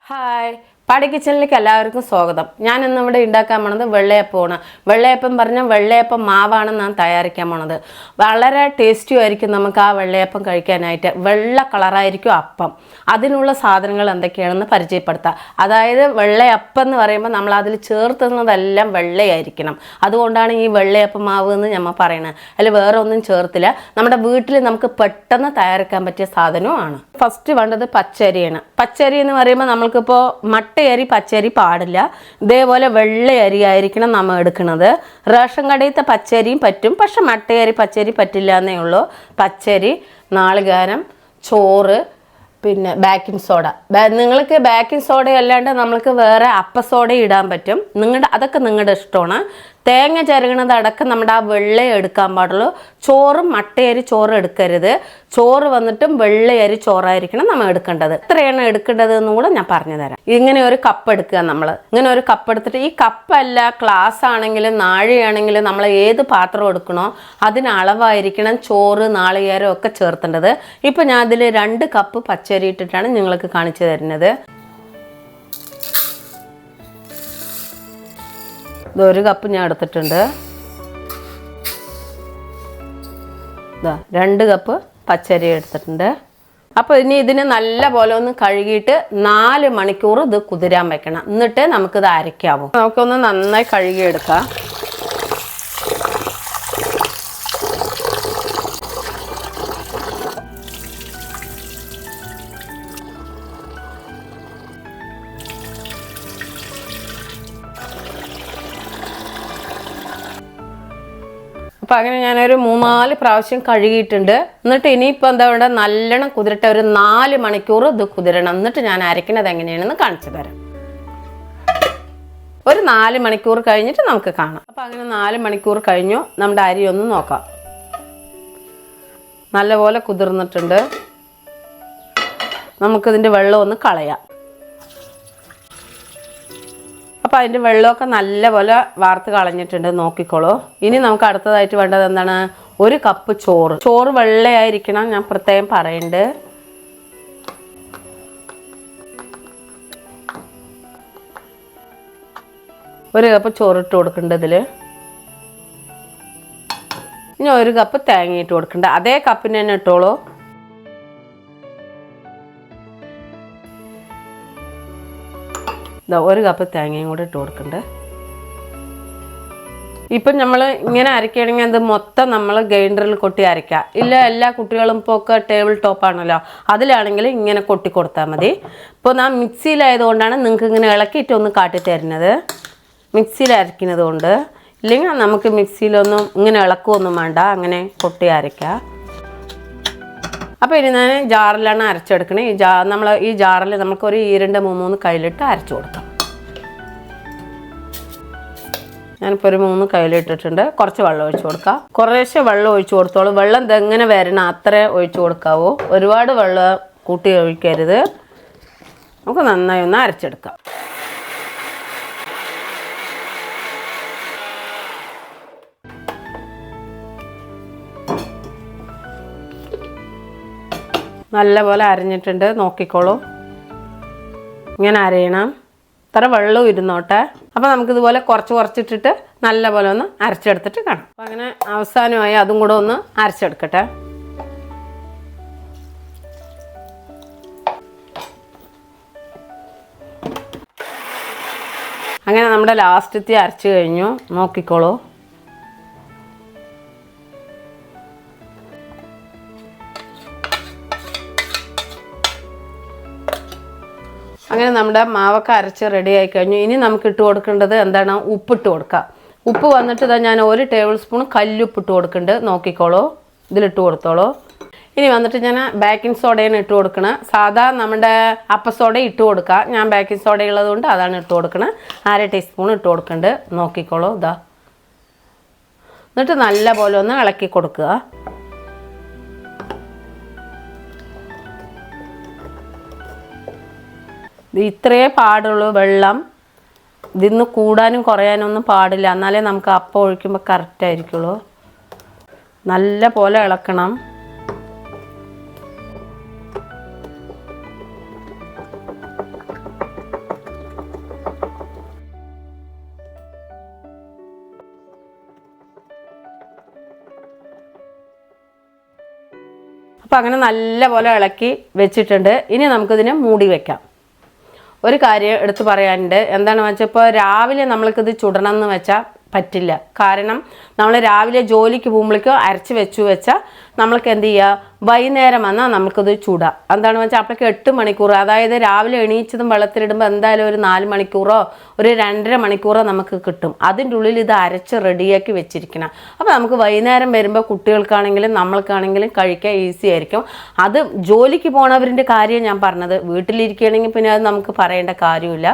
Hi പാടി കിച്ചണിലേക്ക് എല്ലാവർക്കും സ്വാഗതം. ഞാൻ ഇന്നിവിടെ ഉണ്ടാക്കാൻ പോണത് വെള്ളയപ്പമാണ്. വെള്ളയപ്പം പറഞ്ഞാൽ വെള്ളയപ്പം മാവാണ് ഞാൻ തയ്യാറിക്കാൻ പോണത്. വളരെ ടേസ്റ്റിയും ആയിരിക്കും നമുക്ക് ആ വെള്ളയപ്പം കഴിക്കാനായിട്ട്. വെള്ള കളറായിരിക്കും അപ്പം. അതിനുള്ള സാധനങ്ങൾ എന്തൊക്കെയാണെന്ന് പരിചയപ്പെടുത്താം. അതായത് വെള്ളയപ്പം എന്ന് പറയുമ്പോൾ നമ്മൾ അതിൽ ചേർത്തുന്നതെല്ലാം വെള്ളയായിരിക്കണം. അതുകൊണ്ടാണ് ഈ വെള്ളയപ്പം മാവ് എന്ന് നമ്മൾ പറയുന്നത്. അതിൽ വേറെ ഒന്നും ചേർത്തില്ല. നമ്മുടെ വീട്ടിൽ നമുക്ക് പെട്ടെന്ന് തയ്യാറാക്കാൻ പറ്റിയ സാധനവുമാണ്. ഫസ്റ്റ് വേണ്ടത് പച്ചരിയാണ്. പച്ചരി എന്ന് പറയുമ്പോൾ നമ്മൾക്കിപ്പോൾ മട്ടയരി പച്ചരി പാടില്ല. ഇതേപോലെ വെള്ളയരി ആയിരിക്കണം നമ്മൾ എടുക്കുന്നത്. റേഷൻ കടയിലത്തെ പച്ചരിയും പറ്റും, പക്ഷെ മട്ടയരി പച്ചരി പറ്റില്ല എന്നേ ഉള്ളൂ. പച്ചരി, നാളികേരം, ചോറ്, പിന്നെ ബേക്കിംഗ് സോഡ. നിങ്ങൾക്ക് ബേക്കിംഗ് സോഡ അല്ലാണ്ട് നമ്മൾക്ക് വേറെ അപ്പസോഡ ഇടാൻ പറ്റും. അതൊക്കെ നിങ്ങളുടെ ഇഷ്ടമാണ്. തേങ്ങ ചിരകണതടക്കം നമ്മുടെ ആ വെള്ളയെ എടുക്കാൻ പാടുള്ളൂ. ചോറും മട്ടയരി ചോറ് എടുക്കരുത്. ചോറ് വന്നിട്ടും വെള്ളയരി ചോറായിരിക്കണം നമ്മൾ എടുക്കേണ്ടത്. എത്രയാണ് എടുക്കേണ്ടത് എന്നും കൂടെ ഞാൻ പറഞ്ഞു തരാം. ഇങ്ങനെ ഒരു കപ്പ് എടുക്കുക. നമ്മൾ ഇങ്ങനെ ഒരു കപ്പ് എടുത്തിട്ട്, ഈ കപ്പല്ല ഗ്ലാസ് ആണെങ്കിലും നാഴിയാണെങ്കിലും നമ്മൾ ഏത് പാത്രം എടുക്കണോ അതിന് അളവായിരിക്കണം ചോറ് നാളികേരം ഒക്കെ ചേർത്തേണ്ടത്. ഇപ്പം ഞാൻ അതിൽ 2 കപ്പ് പച്ചരി ഇട്ടിട്ടാണ് നിങ്ങൾക്ക് കാണിച്ചു തരുന്നത്. ഒരു കപ്പ് ഞാൻ എടുത്തിട്ടുണ്ട്. 2 കപ്പ് പച്ചരി എടുത്തിട്ടുണ്ട്. അപ്പോൾ ഇനി ഇതിന് നല്ല പോലെ ഒന്ന് കഴുകിയിട്ട് 4 മണിക്കൂർ ഇത് കുതിരാൻ വെക്കണം. എന്നിട്ട് നമുക്കിത് അരയ്ക്കാവും. നമുക്കൊന്ന് നന്നായി കഴുകിയെടുക്കാം. അപ്പം അങ്ങനെ ഞാനൊരു 3-4 പ്രാവശ്യം കഴുകിയിട്ടുണ്ട്. എന്നിട്ട് ഇനിയിപ്പോൾ എന്താ വേണ്ടത്, നല്ലോണം കുതിരട്ടെ. ഒരു 4 മണിക്കൂർ ഇത് കുതിരണം. എന്നിട്ട് ഞാൻ അരയ്ക്കണത് എങ്ങനെയാണെന്ന് കാണിച്ചു തരാം. ഒരു 4 മണിക്കൂർ കഴിഞ്ഞിട്ട് നമുക്ക് കാണാം. അപ്പം അങ്ങനെ 4 മണിക്കൂർ കഴിഞ്ഞു. നമ്മുടെ അരി ഒന്ന് നോക്കാം. നല്ലപോലെ കുതിർന്നിട്ടുണ്ട്. നമുക്കിതിൻ്റെ വെള്ളം ഒന്ന് കളയാം. അപ്പോൾ അതിൻ്റെ വെള്ളമൊക്കെ നല്ലപോലെ വാർത്ത് കളഞ്ഞിട്ടുണ്ട്. നോക്കിക്കോളൂ. ഇനി നമുക്ക് അടുത്തതായിട്ട് വേണ്ടത് എന്താണ്, 1 കപ്പ് ചോറ്. ചോറ് വെള്ളയായിരിക്കണം, ഞാൻ പ്രത്യേകം പറയുന്നുണ്ട്. ഒരു കപ്പ് ചോറ് ഇട്ട് കൊടുക്കേണ്ടത്. ഇതിൽ ഇനി 1 കപ്പ് തേങ്ങ ഇട്ട് കൊടുക്കേണ്ട. അതേ കപ്പിന് തന്നെ ഇട്ടോളൂ. ഇതാ 1 കപ്പ് തേങ്ങയും കൂടെ ഇട്ട് കൊടുക്കണ്ടേ. ഇപ്പം നമ്മൾ ഇങ്ങനെ അരയ്ക്കുകയാണെങ്കിൽ അത് മൊത്തം നമ്മൾ ഗ്രൈൻഡറിൽ കൊട്ടി അരയ്ക്കുക. ഇല്ല, എല്ലാ കുട്ടികളും ഇപ്പോൾ ഒക്കെ ടേബിൾ ടോപ്പാണല്ലോ, അതിലാണെങ്കിൽ ഇങ്ങനെ കൊട്ടി കൊടുത്താൽ മതി. ഇപ്പോൾ ഞാൻ മിക്സിയിലായതുകൊണ്ടാണ് നിങ്ങൾക്ക് ഇങ്ങനെ ഇളക്കിയിട്ടൊന്ന് കാട്ടിത്തരുന്നത്. മിക്സിയിൽ അരയ്ക്കുന്നത് കൊണ്ട്. ഇല്ലെങ്കിൽ നമുക്ക് മിക്സിയിലൊന്നും ഇങ്ങനെ ഇളക്കുകയൊന്നും വേണ്ട, അങ്ങനെ കൊട്ടി അരയ്ക്കുക. അപ്പോൾ ഇനി ഞാൻ ജാറിലാണ് അരച്ചെടുക്കണേ. ഈ ജാറിൽ നമുക്കൊരു 2-3 കയ്യിലിട്ട് അരച്ചു കൊടുക്കാം. ഞാനിപ്പോൾ ഒരു 3 കയ്യിലിട്ടിട്ടുണ്ട്. കുറച്ച് വെള്ളം ഒഴിച്ചു കൊടുക്കാം. കുറേശ്ശെ വെള്ളം ഒഴിച്ചു കൊടുത്തോളൂ. വെള്ളം ഇതെങ്ങനെ വരണം അത്രേ ഒഴിച്ചു കൊടുക്കാവൂ. ഒരുപാട് വെള്ളം കൂട്ടി ഒഴിക്കരുത്. നമുക്ക് നന്നായി ഒന്ന് അരച്ചെടുക്കാം. നല്ലപോലെ അരഞ്ഞിട്ടുണ്ട്. നോക്കിക്കോളൂ. ഇങ്ങനെ അരയണം. ഇത്ര വെള്ളവും ഇരുന്നോട്ടെ. അപ്പോൾ നമുക്കിതുപോലെ കുറച്ചിട്ടിട്ട് നല്ലപോലെ ഒന്ന് അരച്ചെടുത്തിട്ട് കാണാം. അപ്പോൾ അങ്ങനെ അവസാനമായി അതും കൂടെ ഒന്ന് അരച്ചെടുക്കട്ടെ. അങ്ങനെ നമ്മുടെ ലാസ്റ്റത്തെ അരച്ച് കഴിഞ്ഞു. നോക്കിക്കോളൂ. അങ്ങനെ നമ്മുടെ മാവൊക്കെ അരച്ച് റെഡി ആയി കഴിഞ്ഞു. ഇനി നമുക്ക് ഇട്ട് കൊടുക്കേണ്ടത് എന്താണ്, ഉപ്പിട്ട് കൊടുക്കുക. ഉപ്പ് വന്നിട്ട് ഇതാ ഞാൻ 1 ടേബിൾ സ്പൂൺ കല്ലുപ്പിട്ട് കൊടുക്കുന്നുണ്ട്. നോക്കിക്കോളൂ. ഇതിലിട്ട് കൊടുത്തോളൂ. ഇനി വന്നിട്ട് ഞാൻ ബേക്കിംഗ് സോഡയാണ് ഇട്ട് കൊടുക്കണം. സാധാ നമ്മുടെ അപ്പസോഡ ഇട്ട് കൊടുക്കുക. ഞാൻ ബേക്കിംഗ് സോഡ ഉള്ളതുകൊണ്ട് അതാണ് ഇട്ട് കൊടുക്കണം. 1/2 ടീസ്പൂൺ ഇട്ട് കൊടുക്കുന്നുണ്ട്. നോക്കിക്കോളൂ. ഇതാ എന്നിട്ട് നല്ല പോലെ ഒന്ന് ഇളക്കി കൊടുക്കുക. ഇത്രയേ പാടുള്ളൂ വെള്ളം. ഇതിന്ന് കൂടാനും കുറയാനൊന്നും പാടില്ല. എന്നാലേ നമുക്ക് അപ്പം ഒഴിക്കുമ്പോൾ കറക്റ്റായിരിക്കുള്ളൂ. നല്ല പോലെ ഇളക്കണം. അപ്പോൾ അങ്ങനെ നല്ലപോലെ ഇളക്കി വെച്ചിട്ടുണ്ട്. ഇനി നമുക്കിതിനെ മൂടി വെക്കാം. ഒരു കാര്യം എടുത്തു പറയാനുണ്ട്. എന്താണെന്ന് വെച്ചാൽ ഇപ്പോൾ രാവിലെ നമ്മൾക്കിത് ചുടണം എന്ന് വെച്ചാൽ പറ്റില്ല. കാരണം നമ്മൾ രാവിലെ ജോലിക്ക് പോകുമ്പോഴേക്കും അരച്ച് വെച്ചാൽ നമ്മൾക്ക് എന്ത് ചെയ്യുക, വൈകുന്നേരം വന്നാൽ നമുക്കിത് ചൂടാം. എന്താണെന്ന് വെച്ചാൽ അപ്പോഴേക്ക് 8 മണിക്കൂർ, അതായത് രാവിലെ എണീച്ചതും വെള്ളത്തിലിടുമ്പോൾ എന്തായാലും ഒരു 4 മണിക്കൂറോ ഒരു 2.5 മണിക്കൂറോ നമുക്ക് കിട്ടും. അതിൻ്റെ ഉള്ളിൽ ഇത് അരച്ച് റെഡിയാക്കി വെച്ചിരിക്കണം. അപ്പോൾ നമുക്ക് വൈകുന്നേരം വരുമ്പോൾ കുട്ടികൾക്കാണെങ്കിലും നമ്മൾക്കാണെങ്കിലും കഴിക്കാൻ ഈസി ആയിരിക്കും. അത് ജോലിക്ക് പോണവരിൻ്റെ കാര്യം ഞാൻ പറഞ്ഞത്. വീട്ടിലിരിക്കുകയാണെങ്കിൽ പിന്നെ അത് നമുക്ക് പറയേണ്ട കാര്യമില്ല.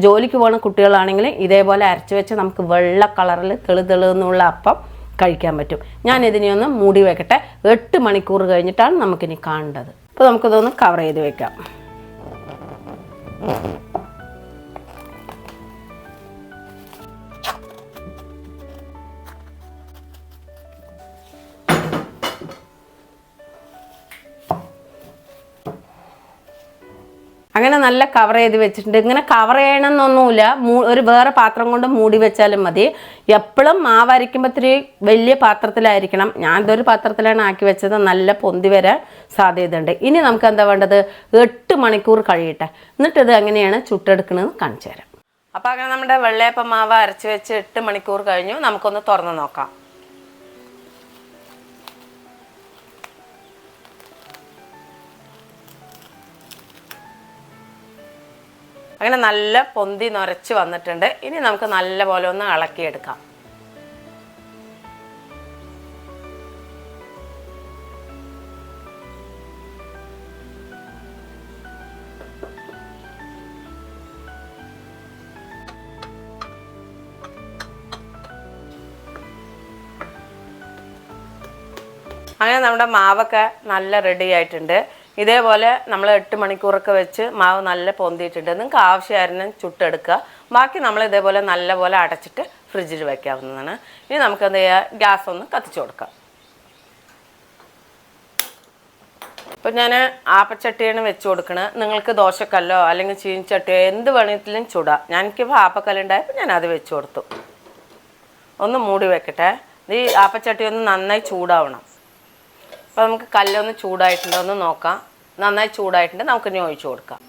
ജോലിക്ക് പോകുന്ന കുട്ടികളാണെങ്കിൽ ഇതേപോലെ അരച്ച് വെച്ച് നമുക്ക് വെള്ള കളറിൽ തെളിതെളിന്നുള്ള അപ്പം കഴിക്കാൻ പറ്റും. ഞാൻ ഇതിനെ ഒന്ന് മൂടി വെക്കട്ടെ. 8 മണിക്കൂർ കഴിഞ്ഞിട്ടാണ് നമുക്കിനി കാണേണ്ടത്. അപ്പോൾ നമുക്കിതൊന്ന് കവർ ചെയ്ത് വെക്കാം. അങ്ങനെ നല്ല കവർ ചെയ്ത് വെച്ചിട്ടുണ്ട്. ഇങ്ങനെ കവർ ചെയ്യണമെന്നൊന്നുമില്ല, ഒരു വേറെ പാത്രം കൊണ്ട് മൂടി വെച്ചാലും മതി. എപ്പോഴും മാവ് അരയ്ക്കുമ്പോൾ ഇത്തിരി വലിയ പാത്രത്തിലായിരിക്കണം. ഞാൻ ഇതൊരു പാത്രത്തിലാണ് ആക്കി വെച്ചത്. നല്ല പൊന്തി വരാൻ സാധ്യതയുണ്ട്. ഇനി നമുക്ക് എന്താ വേണ്ടത്, 8 മണിക്കൂർ കഴിയട്ടെ. എന്നിട്ട് ഇത് എങ്ങനെയാണ് ചുട്ടെടുക്കണമെന്ന് കാണിച്ചു തരാം. അപ്പോൾ അങ്ങനെ നമ്മുടെ വെള്ളയപ്പം മാവ് അരച്ച് വെച്ച് 8 മണിക്കൂർ കഴിഞ്ഞു. നമുക്കൊന്ന് തുറന്ന് നോക്കാം. അങ്ങനെ നല്ല പൊന്തി നിറച്ച് വന്നിട്ടുണ്ട്. ഇനി നമുക്ക് നല്ല പോലെ ഒന്ന് ഇളക്കിയെടുക്കാം. അങ്ങനെ നമ്മുടെ മാവൊക്കെ നല്ല റെഡി ആയിട്ടുണ്ട്. ഇതേപോലെ നമ്മൾ 8 മണിക്കൂറൊക്കെ വെച്ച് മാവ് നല്ല പൊന്തിയിട്ടുണ്ട്. നിങ്ങൾക്ക് ആവശ്യമായിരുന്നു ചുട്ടെടുക്കുക. ബാക്കി നമ്മൾ ഇതേപോലെ നല്ലപോലെ അടച്ചിട്ട് ഫ്രിഡ്ജിൽ വയ്ക്കാവുന്നതാണ്. ഇനി നമുക്ക് എന്ത് ചെയ്യുക, ഗ്യാസ് ഒന്ന് കത്തിച്ചു കൊടുക്കാം. ഇപ്പം ഞാൻ ആപ്പച്ചട്ടിയാണ് വെച്ച് കൊടുക്കണത്. നിങ്ങൾക്ക് ദോശക്കല്ലോ അല്ലെങ്കിൽ ചീനിച്ചട്ടിയോ എന്ത് വേണമെങ്കിലും ചുടാം. എനിക്കിപ്പോൾ ആപ്പക്കല്ലുണ്ടായപ്പോൾ ഞാൻ അത് വെച്ച് കൊടുത്തു. ഒന്ന് മൂടി വെക്കട്ടെ. ഈ ആപ്പച്ചട്ടി ഒന്ന് നന്നായി ചൂടാവണം. അപ്പോൾ നമുക്ക് കല്ലൊന്ന് ചൂടായിട്ടുണ്ടോ എന്ന് നോക്കാം. നന്നായി ചൂടായിട്ടുണ്ട്. നമുക്കിനി ഒഴിച്ചു കൊടുക്കാം.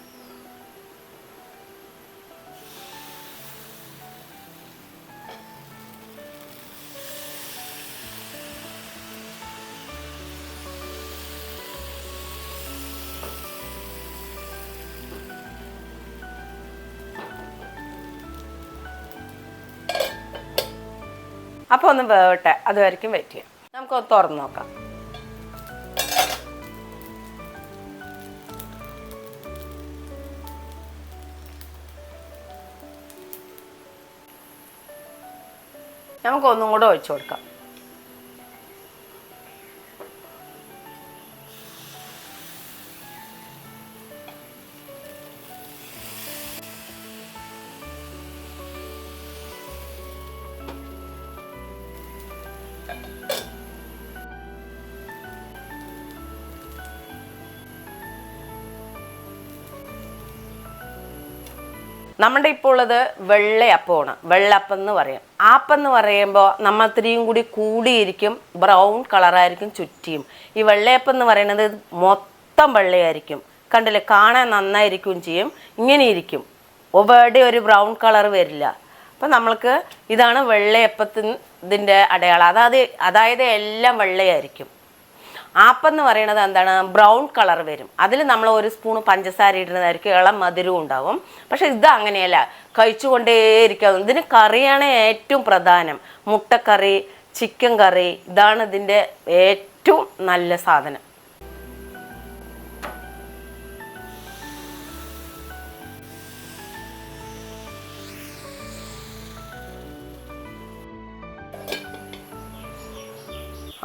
അപ്പോൾ ഒന്ന് വേവട്ടെ, അതുവരെയ്ക്കും വെയിറ്റ് ചെയ്യാം. നമുക്കൊന്ന് തുറന്ന് നോക്കാം. നമുക്കൊന്നും കൂടെ ഒഴിച്ചു കൊടുക്കാം. നമ്മുടെ ഇപ്പോൾ ഉള്ളത് വെള്ളയപ്പമാണ്. വെള്ളപ്പം എന്ന് പറയും. ആപ്പം എന്ന് പറയുമ്പോൾ നമ്മൾ ഇത്രയും കൂടി കൂടിയിരിക്കും, ബ്രൗൺ കളറായിരിക്കും ചുറ്റിയും. ഈ വെള്ളയപ്പം എന്ന് പറയുന്നത് മൊത്തം വെള്ളയായിരിക്കും. കണ്ടില്ലേ, കാണാൻ നന്നായിരിക്കും ചെയ്യും. ഇങ്ങനെ ഇരിക്കും, ഒവരുടെ ഒരു ബ്രൗൺ കളർ വരില്ല. അപ്പം നമ്മൾക്ക് ഇതാണ് വെള്ളയപ്പത്തിൻ്റെ അടയാളം. അതായത് എല്ലാം വെള്ളയായിരിക്കും. ആപ്പം എന്ന് പറയുന്നത് എന്താണ്, ബ്രൗൺ കളർ വരും. അതിൽ നമ്മൾ 1 സ്പൂൺ പഞ്ചസാര ഇടുന്നതായിരിക്കും, ഇളം മധുരവും ഉണ്ടാവും. പക്ഷെ ഇത് അങ്ങനെയല്ല, കഴിച്ചുകൊണ്ടേയിരിക്കും. ഇതിന് കറിയാണ് ഏറ്റവും പ്രധാനം. മുട്ടക്കറി, ചിക്കൻ കറി, ഇതാണ് ഇതിൻ്റെ ഏറ്റവും നല്ല സാധനം.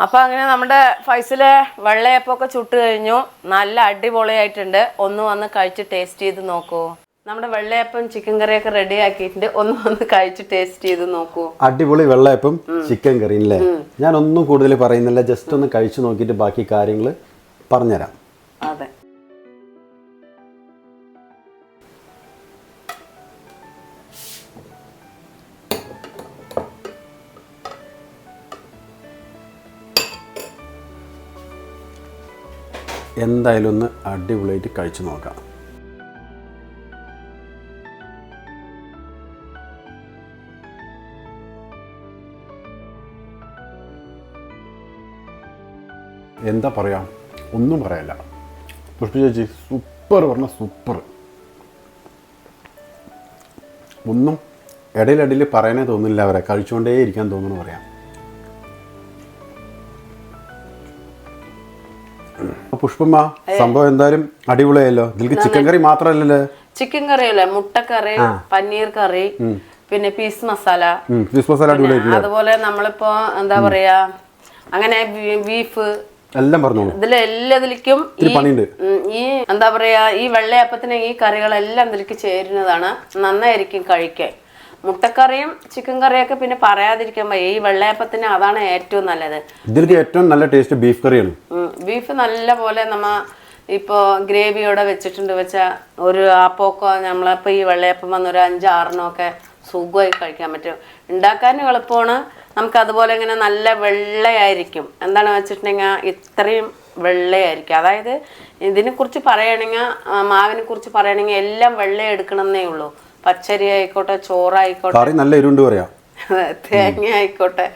അപ്പോൾ അങ്ങനെ നമ്മുടെ ഫൈസിലെ വെള്ളയപ്പമൊക്കെ ചുട്ട് കഴിഞ്ഞു. നല്ല അടിപൊളിയായിട്ടുണ്ട്. ഒന്ന് വന്ന് കഴിച്ച് ടേസ്റ്റ് ചെയ്ത് നോക്കൂ. നമ്മുടെ വെള്ളയപ്പം ചിക്കൻ കറിയൊക്കെ റെഡി ആക്കിയിട്ടുണ്ട്. ഒന്ന് വന്ന് കഴിച്ച് ടേസ്റ്റ് ചെയ്ത് നോക്കൂ. അടിപൊളി വെള്ളയപ്പം ചിക്കൻ കറി അല്ലേ. ഞാൻ ഒന്നും കൂടുതൽ പറയുന്നില്ല, ജസ്റ്റ് ഒന്ന് കഴിച്ചു നോക്കിയിട്ട് ബാക്കി കാര്യങ്ങൾ പറഞ്ഞുതരാം. അതെ, എന്തായാലും ഒന്ന് അടിപൊളിയായിട്ട് കഴിച്ചു നോക്കാം. എന്താ പറയാ, ഒന്നും പറയല്ല. പുഷ്പ ചേച്ചി സൂപ്പർ പറഞ്ഞ സൂപ്പർ. ഒന്നും ഇടയിലടിയിൽ പറയാനേ തോന്നില്ല, അവരെ കഴിച്ചുകൊണ്ടേ ഇരിക്കാൻ തോന്നുന്നു പറയാം. പുഷ്പമ്മ, സംഭവം എന്തായാലും അടിപൊളിയായല്ലോ. ഇതിലേക്ക് ചിക്കൻ കറി മാത്രമല്ലല്ലോ, ചിക്കൻ കറി അല്ലേ, മുട്ടക്കറി, പനീർ കറി, പിന്നെ പീസ് മസാല. പീസ് മസാല അടിപൊളിയായിട്ടില്ല. അതുപോലെ നമ്മളിപ്പോ എന്താ പറയാ, അങ്ങനെ ബീഫ് എല്ലാം പറഞ്ഞോളൂ. ഇതിലെല്ലാതിലേക്കും ഈ എന്താ പറയാ, ഈ വെള്ളയപ്പത്തിന് ഈ കറികളെല്ലാം ഇതിലേക്ക് ചേരുന്നതാണ്. നന്നായിരിക്കും കഴിക്കാൻ. മുട്ടക്കറിയും ചിക്കൻ കറിയൊക്കെ പിന്നെ പറയാതിരിക്കാൻ വയ്യ. ഈ വെള്ളയപ്പത്തിന് അതാണ് ഏറ്റവും നല്ലത്. ഇതിലേക്ക് ഏറ്റവും നല്ല ടേസ്റ്റ് ബീഫ് കറിയാണ്. ബീഫ് നല്ല പോലെ നമ്മ ഇപ്പോ ഗ്രേവിയോടെ വെച്ചിട്ടുണ്ട് വെച്ചാൽ ഒരു ആപ്പൊക്കെ നമ്മളിപ്പോ ഈ വെള്ളയപ്പം വന്ന് ഒരു 5-6 ഒക്കെ സുഖമായി കഴിക്കാൻ പറ്റും. ഉണ്ടാക്കാനും എളുപ്പമാണ്. നമുക്ക് അതുപോലെ ഇങ്ങനെ നല്ല വെള്ളയായിരിക്കും. എന്താണെന്ന് വെച്ചിട്ടുണ്ടെങ്കിൽ ഇത്രയും വെള്ളയായിരിക്കും. അതായത് ഇതിനെക്കുറിച്ച് പറയുകയാണെങ്കിൽ, മാവിനെ കുറിച്ച് പറയുകയാണെങ്കിൽ എല്ലാം വെള്ള എടുക്കണം എന്നേ ഉള്ളൂ. പച്ചരി ആയിക്കോട്ടെ, ചോറായിക്കോട്ടെ, നല്ല എരിവുണ്ട് പറയാം, തേങ്ങ ആയിക്കോട്ടെ,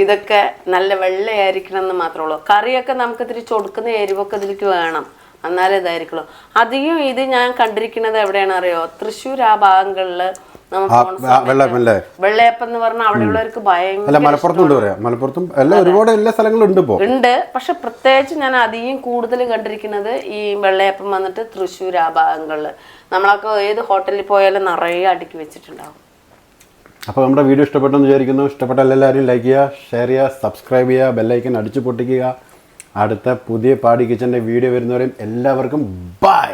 ഇതൊക്കെ നല്ല വെള്ളയായിരിക്കണം എന്ന് മാത്രമേ ഉള്ളൂ. കറിയൊക്കെ നമുക്ക് ഇത്തിരി ചൊടുക്കുന്ന എരിവൊക്കെ ഇതിലേക്ക് വേണം, എന്നാലേ ഇതായിരിക്കുള്ളൂ. അധികം ഇത് ഞാൻ കണ്ടിരിക്കുന്നത് എവിടെയാണ് അറിയോ, തൃശ്ശൂർ ആ ഭാഗങ്ങളില് വെള്ളയപ്പം എന്ന് പറഞ്ഞാൽ അവിടെയുള്ളവർക്ക് ഭയങ്കര മലപ്പുറത്തും എല്ലാം ഒരുപാട് എല്ലാ സ്ഥലങ്ങളും ഉണ്ട്. പക്ഷെ പ്രത്യേകിച്ച് ഞാൻ അധികം കൂടുതൽ കണ്ടിരിക്കുന്നത് ഈ വെള്ളയപ്പം വന്നിട്ട് തൃശ്ശൂർ ആ ഭാഗങ്ങളില്. നമ്മളൊക്കെ ഏത് ഹോട്ടലിൽ പോയാലും നിറയെ അടുക്കി വെച്ചിട്ടുണ്ടാവും. അപ്പോൾ നമ്മുടെ വീഡിയോ ഇഷ്ടപ്പെട്ടെന്ന് വിചാരിക്കുന്നു. ഇഷ്ടപ്പെട്ടാൽ എല്ലാവരും ലൈക്ക് ചെയ്യുക, ഷെയർ ചെയ്യുക, സബ്സ്ക്രൈബ് ചെയ്യുക, ബെല്ലൈക്കൻ അടിച്ചു പൊട്ടിക്കുക. അടുത്ത പുതിയ പാടി കിച്ചൻ്റെ വീഡിയോ വരുന്നവരെയും എല്ലാവർക്കും ബൈ.